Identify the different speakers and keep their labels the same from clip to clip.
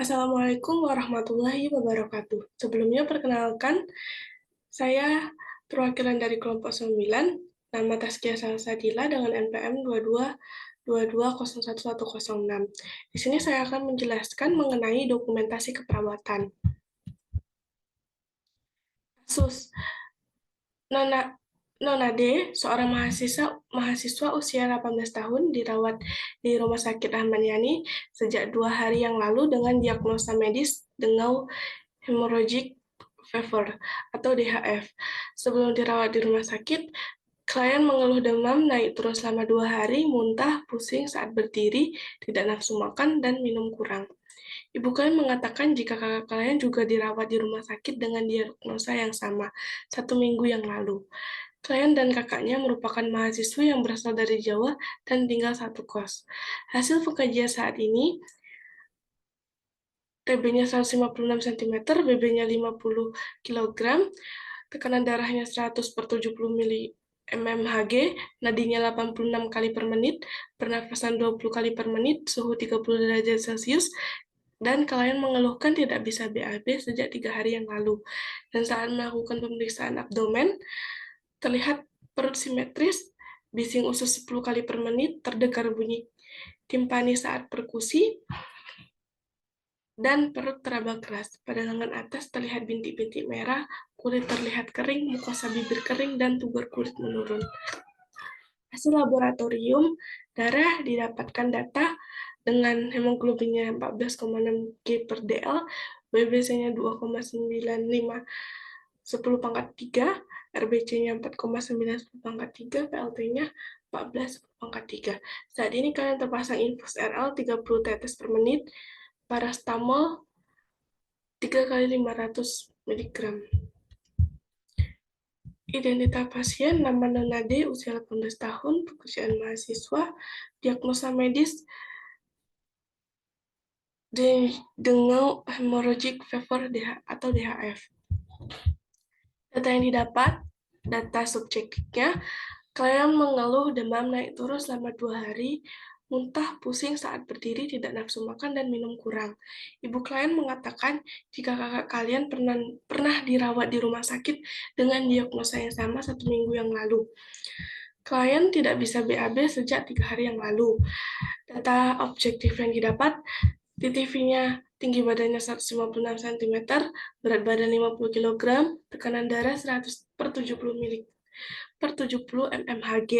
Speaker 1: Assalamualaikum warahmatullahi wabarakatuh. Sebelumnya perkenalkan, saya perwakilan dari kelompok 9, nama Taskia Salsabila dengan NPM 2222011106. Di sini saya akan menjelaskan mengenai dokumentasi keperawatan. Kasus Nona Nona D, seorang mahasiswa usia 18 tahun dirawat di Rumah Sakit Ahmad Yani sejak 2 hari yang lalu dengan diagnosa medis dengue hemorrhagic fever atau DHF. Sebelum dirawat di rumah sakit, klien mengeluh demam naik turun selama 2 hari, muntah, pusing saat berdiri, tidak nafsu makan, dan minum kurang. Ibu klien mengatakan jika kakak klien juga dirawat di rumah sakit dengan diagnosa yang sama 1 minggu yang lalu. Klien dan kakaknya merupakan mahasiswa yang berasal dari Jawa dan tinggal satu kos. Hasil pengkajian saat ini, TB-nya 156 cm, BB-nya 50 kg, tekanan darahnya 100/70 mmHg, nadinya 86 kali per menit, pernafasan 20 kali per menit, suhu 30 derajat Celcius, dan klien mengeluhkan tidak bisa BAB sejak 3 hari yang lalu. Dan saat melakukan pemeriksaan abdomen, terlihat perut simetris, bising usus 10 kali per menit, terdengar bunyi timpani saat perkusi, dan perut teraba keras. Pada lengan atas terlihat bintik-bintik merah, kulit terlihat kering, mukosa bibir kering, dan tuber kulit menurun. Hasil laboratorium darah didapatkan data dengan hemoglobinnya 14,6 G per DL, BBC-nya 2,95 10⁻3, RBC-nya 4,9 10⁻3, PLT-nya 14 10⁻3. Saat ini kalian terpasang infus RL 30 tetes per menit, parastamol 3 kali 500 mg. Identitas pasien, nama Nona D, usia 18 tahun, pekerjaan mahasiswa, diagnosa medis, dengue hemorrhagic fever atau DHF. Data yang didapat, data subjektifnya, klien mengeluh demam naik turun selama 2 hari, muntah, pusing saat berdiri, tidak nafsu makan, dan minum kurang. Ibu klien mengatakan jika kakak kalian pernah dirawat di rumah sakit dengan diagnosa yang sama 1 minggu yang lalu. Klien tidak bisa BAB sejak 3 hari yang lalu. Data objektif yang didapat, TTV-nya tinggi badannya 156 cm, berat badan 50 kg, tekanan darah 100/70 mmHg,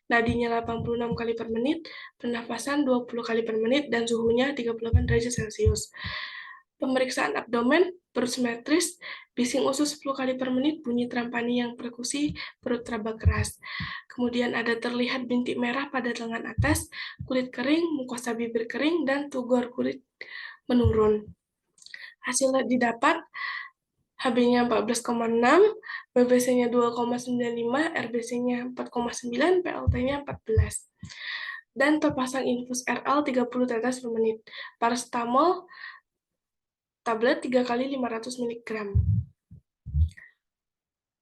Speaker 1: nadinya 86 kali per menit, pernafasan 20 kali per menit, dan suhunya 38 derajat Celcius. Pemeriksaan abdomen, perut simetris, bising usus 10 kali per menit, bunyi trampani yang perkusi, perut teraba keras. Kemudian ada terlihat bintik merah pada lengan atas, kulit kering, mukosa bibir kering, dan tugor kulit menurun. Hasilnya didapat, HB-nya 14,6, BBC-nya 2,95, RBC-nya 4,9, PLT-nya 14. Dan terpasang infus RL 30 tetes per menit. Paracetamol tablet 3 kali 500 mg.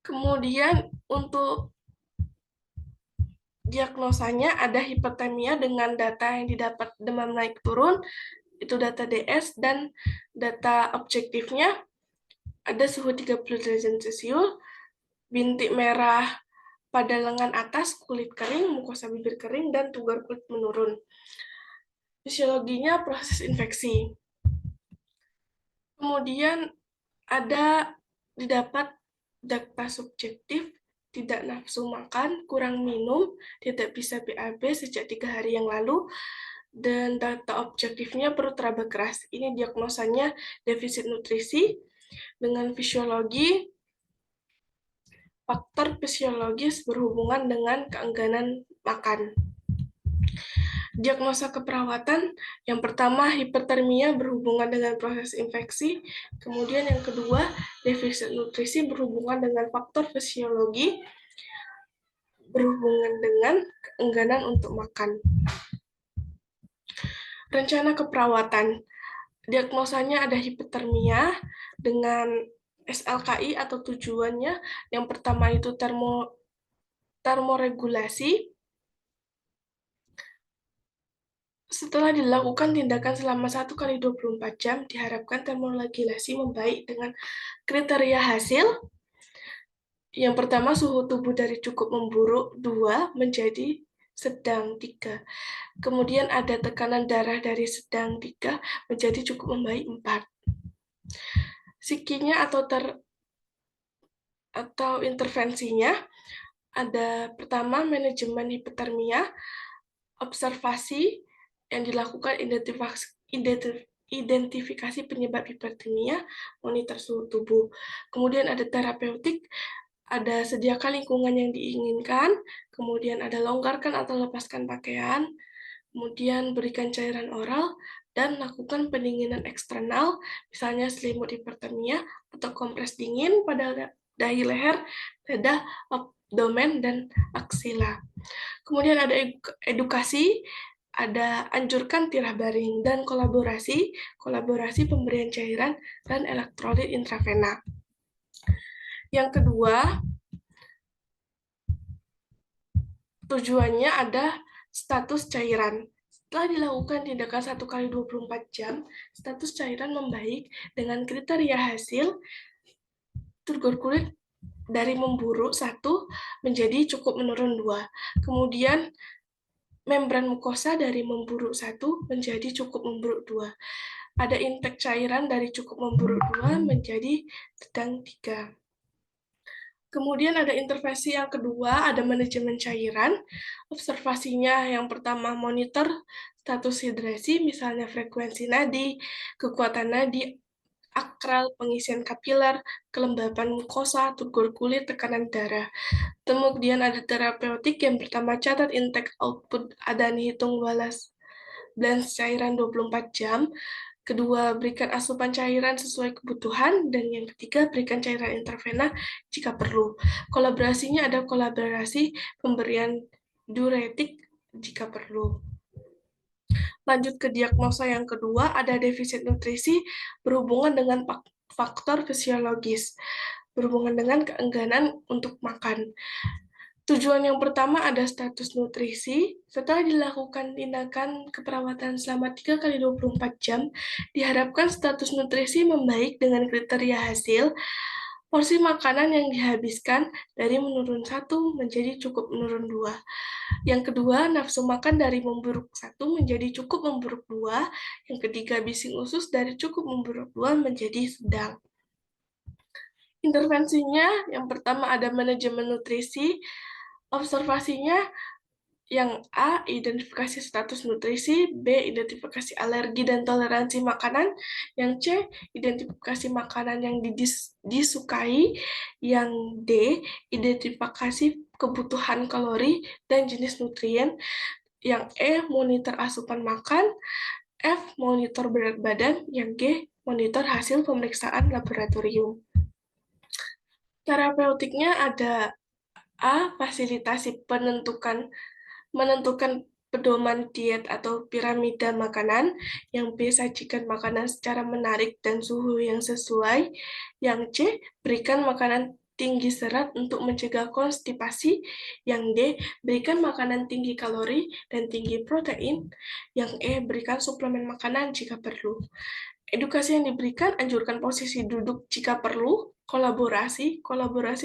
Speaker 1: Kemudian untuk diagnosanya ada hipertemia dengan data yang didapat demam naik turun, itu data DS, dan data objektifnya ada suhu 30 derajat Celcius, bintik merah pada lengan atas, kulit kering, mukosa bibir kering, dan tuber kulit menurun. Fisiologinya proses infeksi. Kemudian ada didapat data subjektif, tidak nafsu makan, kurang minum, tidak bisa BAB sejak 3 hari yang lalu, dan data objektifnya perut teraba keras. Ini diagnosanya defisit nutrisi. Dengan fisiologi, faktor fisiologis berhubungan dengan keengganan makan. Diagnosa keperawatan, yang pertama hipertermia berhubungan dengan proses infeksi, kemudian yang kedua defisit nutrisi berhubungan dengan faktor fisiologi berhubungan dengan keengganan untuk makan. Rencana keperawatan, diagnosanya ada hipertermia dengan SLKI atau tujuannya yang pertama itu termoregulasi, Setelah dilakukan tindakan selama 1 kali 24 jam, diharapkan termoregulasi membaik dengan kriteria hasil. Yang pertama, suhu tubuh dari cukup memburuk 2 menjadi sedang 3. Kemudian ada tekanan darah dari sedang 3 menjadi cukup membaik 4. Sikinya atau intervensinya ada pertama manajemen hipotermia, observasi yang dilakukan identifikasi penyebab hipotermia, monitor suhu tubuh. Kemudian ada terapeutik, ada sediakan lingkungan yang diinginkan, kemudian ada longgarkan atau lepaskan pakaian, kemudian berikan cairan oral, dan lakukan pendinginan eksternal, misalnya selimut hipotermia atau kompres dingin pada dahi leher, dada, abdomen, dan aksila. Kemudian ada edukasi, ada anjurkan tirah baring, dan kolaborasi pemberian cairan dan elektrolit intravena. Yang kedua, tujuannya ada status cairan. Setelah dilakukan tindakan 1 kali 24 jam, status cairan membaik dengan kriteria hasil turgor kulit dari memburuk 1 menjadi cukup menurun 2. Kemudian membran mukosa dari memburuk 1 menjadi cukup memburuk 2. Ada intake cairan dari cukup memburuk 2 menjadi sedang 3. Kemudian ada intervensi yang kedua, ada manajemen cairan. Observasinya yang pertama monitor status hidrasi, misalnya frekuensi nadi, kekuatan nadi, akral, pengisian kapiler, kelembapan mukosa, turgor kulit, tekanan darah. Kemudian ada terapeutik yang pertama catat intake output, ada hitung balas balance cairan 24 jam. Kedua, berikan asupan cairan sesuai kebutuhan. Dan yang ketiga, berikan cairan intravena jika perlu. Kolaborasinya ada kolaborasi pemberian diuretik jika perlu. Lanjut ke diagnosa yang kedua, ada defisit nutrisi berhubungan dengan faktor fisiologis, berhubungan dengan keengganan untuk makan. Tujuan yang pertama ada status nutrisi. Setelah dilakukan tindakan keperawatan selama 3 kali 24 jam, diharapkan status nutrisi membaik dengan kriteria hasil. Porsi makanan yang dihabiskan dari menurun 1 menjadi cukup menurun 2. Yang kedua, nafsu makan dari memburuk 1 menjadi cukup memburuk 2. Yang ketiga, bising usus dari cukup memburuk 2 menjadi sedang. Intervensinya yang pertama ada manajemen nutrisi. Observasinya yang A, identifikasi status nutrisi, B, identifikasi alergi dan toleransi makanan, yang C, identifikasi makanan yang disukai, yang D, identifikasi kebutuhan kalori dan jenis nutrien, yang E, monitor asupan makan, F, monitor berat badan, yang G, monitor hasil pemeriksaan laboratorium. Terapeutiknya ada A, fasilitasi menentukan pedoman diet atau piramida makanan, yang B, sajikan makanan secara menarik dan suhu yang sesuai, yang C, berikan makanan tinggi serat untuk mencegah konstipasi, yang D, berikan makanan tinggi kalori dan tinggi protein, yang E, berikan suplemen makanan jika perlu. Edukasi yang diberikan, anjurkan posisi duduk jika perlu, kolaborasi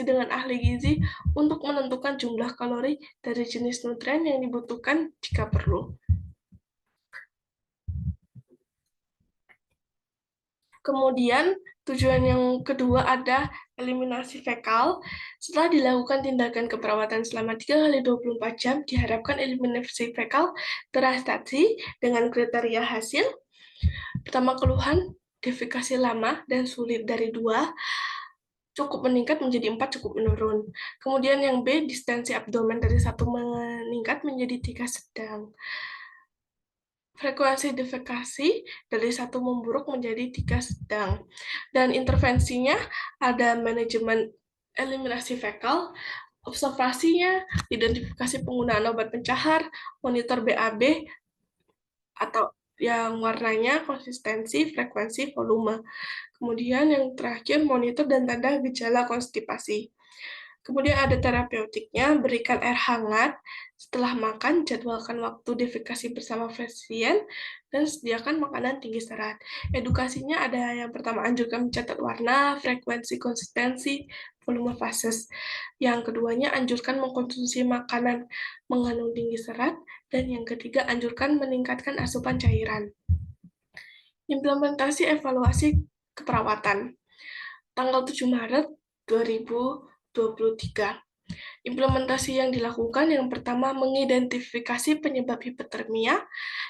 Speaker 1: dengan ahli gizi untuk menentukan jumlah kalori dari jenis nutrien yang dibutuhkan jika perlu. Kemudian, tujuan yang kedua ada eliminasi fekal. Setelah dilakukan tindakan keperawatan selama 3 kali 24 jam, diharapkan eliminasi fekal teratasi dengan kriteria hasil. Pertama, keluhan, defekasi lama dan sulit dari 2, cukup meningkat menjadi 4, cukup menurun. Kemudian yang B, distensi abdomen dari 1 meningkat menjadi 3 sedang. Frekuensi defekasi dari 1 memburuk menjadi 3 sedang. Dan intervensinya ada manajemen eliminasi fekal, observasinya, identifikasi penggunaan obat pencahar, monitor BAB, atau yang warnanya, konsistensi, frekuensi, volume. Kemudian yang terakhir, monitor dan tanda gejala konstipasi. Kemudian ada terapeutiknya, berikan air hangat setelah makan, jadwalkan waktu defekasi bersama pasien, dan sediakan makanan tinggi serat. Edukasinya ada yang pertama, anjurkan mencatat warna, frekuensi, konsistensi, volume fases. Yang keduanya, anjurkan mengkonsumsi makanan mengandung tinggi serat, dan yang ketiga, anjurkan meningkatkan asupan cairan. Implementasi evaluasi keperawatan. Tanggal 7 Maret 2023. Implementasi yang dilakukan yang pertama mengidentifikasi penyebab hipotermia,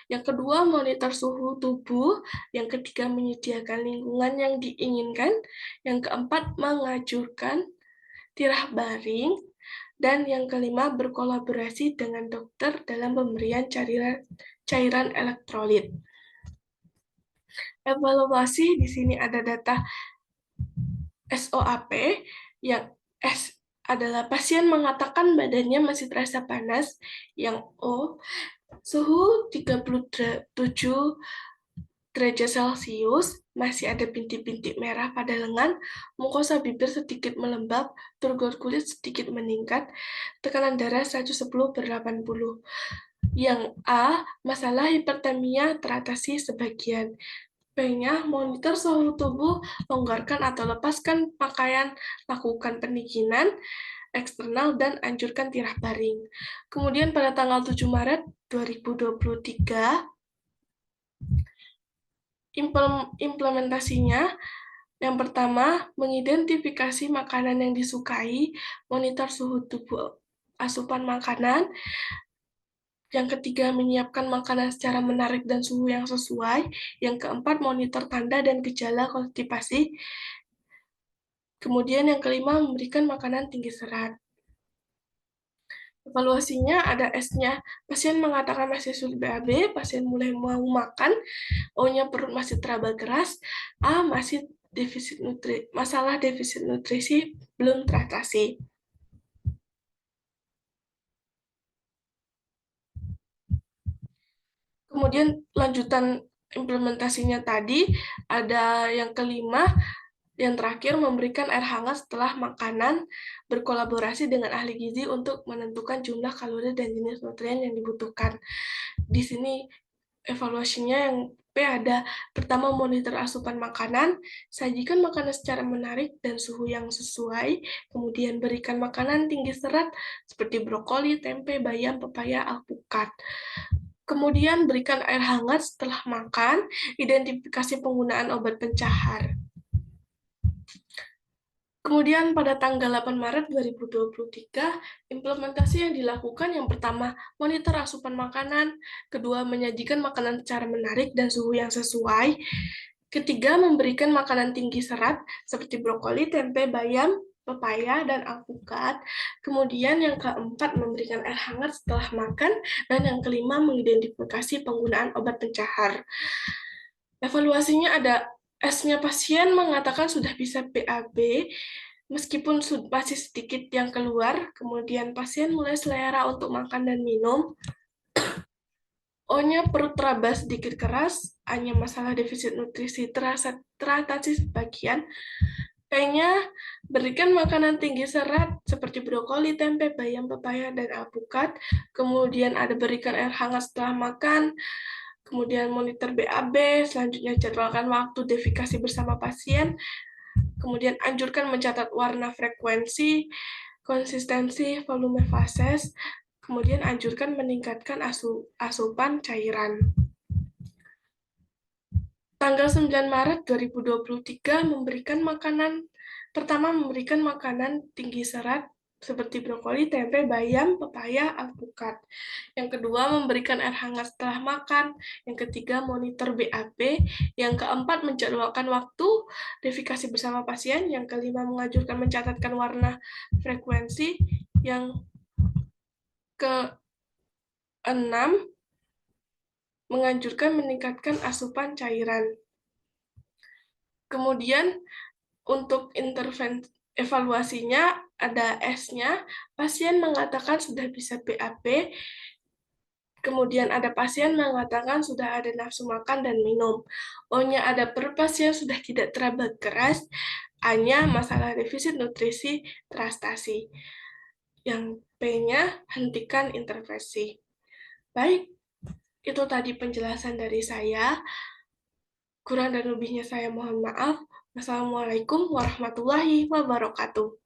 Speaker 1: yang kedua monitor suhu tubuh, yang ketiga menyediakan lingkungan yang diinginkan, yang keempat mengajurkan tirah baring, dan yang kelima berkolaborasi dengan dokter dalam pemberian cairan elektrolit. Evaluasi di sini ada data SOAP yang S adalah pasien mengatakan badannya masih terasa panas, yang O suhu 37 derajat Celcius, masih ada bintik-bintik merah pada lengan, mukosa bibir sedikit melembab, turgor kulit sedikit meningkat, tekanan darah 110/80. Yang A, masalah hipertermia teratasi sebagian. B-nya, monitor suhu tubuh, longgarkan atau lepaskan pakaian, lakukan pendinginan eksternal, dan anjurkan tirah baring. Kemudian pada tanggal 7 Maret 2023, implementasinya yang pertama, mengidentifikasi makanan yang disukai, monitor suhu tubuh asupan makanan. Yang ketiga, menyiapkan makanan secara menarik dan suhu yang sesuai. Yang keempat, monitor tanda dan gejala konstipasi. Kemudian yang kelima, memberikan makanan tinggi serat. Evaluasinya ada S-nya. Pasien mengatakan masih sulit BAB, pasien mulai mau makan, O-nya perut masih teraba keras, A masih masalah defisit nutrisi belum teratasi. Kemudian lanjutan implementasinya tadi ada yang kelima, yang terakhir memberikan air hangat setelah makanan, berkolaborasi dengan ahli gizi untuk menentukan jumlah kalori dan jenis nutrien yang dibutuhkan. Di sini evaluasinya yang P ada pertama monitor asupan makanan, sajikan makanan secara menarik dan suhu yang sesuai, kemudian berikan makanan tinggi serat seperti brokoli, tempe, bayam, pepaya, alpukat. Kemudian berikan air hangat setelah makan, identifikasi penggunaan obat pencahar. Kemudian pada tanggal 8 Maret 2023, implementasi yang dilakukan yang pertama, monitor asupan makanan, kedua, menyajikan makanan secara menarik dan suhu yang sesuai, ketiga, memberikan makanan tinggi serat seperti brokoli, tempe, bayam, pepaya, dan alpukat. Kemudian yang keempat, memberikan air hangat setelah makan, dan yang kelima, mengidentifikasi penggunaan obat pencahar. Evaluasinya ada S-nya, pasien mengatakan sudah bisa BAB, meskipun masih sedikit yang keluar, kemudian pasien mulai selera untuk makan dan minum. O-nya perut teraba sedikit keras, A-nya masalah defisit nutrisi teratasi sebagian. P-nya berikan makanan tinggi serat seperti brokoli, tempe, bayam, pepaya, dan alpukat. Kemudian ada berikan air hangat setelah makan. Kemudian monitor BAB, selanjutnya jadwalkan waktu defekasi bersama pasien, kemudian anjurkan mencatat warna, frekuensi, konsistensi, volume fases, kemudian anjurkan meningkatkan asupan cairan. Tanggal 9 Maret 2023 memberikan makanan tinggi serat seperti brokoli, tempe, bayam, pepaya, alpukat. Yang kedua, memberikan air hangat setelah makan. Yang ketiga, monitor BAB. Yang keempat, menjadwalkan waktu defekasi bersama pasien. Yang kelima, menganjurkan mencatatkan warna, frekuensi. Yang keenam, menganjurkan meningkatkan asupan cairan. Kemudian, untuk intervensi evaluasinya ada S-nya, pasien mengatakan sudah bisa BAB, Kemudian ada pasien mengatakan sudah ada nafsu makan dan minum. O-nya ada pasien sudah tidak teraba keras. A-nya masalah defisit nutrisi terastasi. Yang P-nya hentikan intervensi. Baik, itu tadi penjelasan dari saya. Kurang dan lebihnya saya mohon maaf. Wassalamualaikum warahmatullahi wabarakatuh.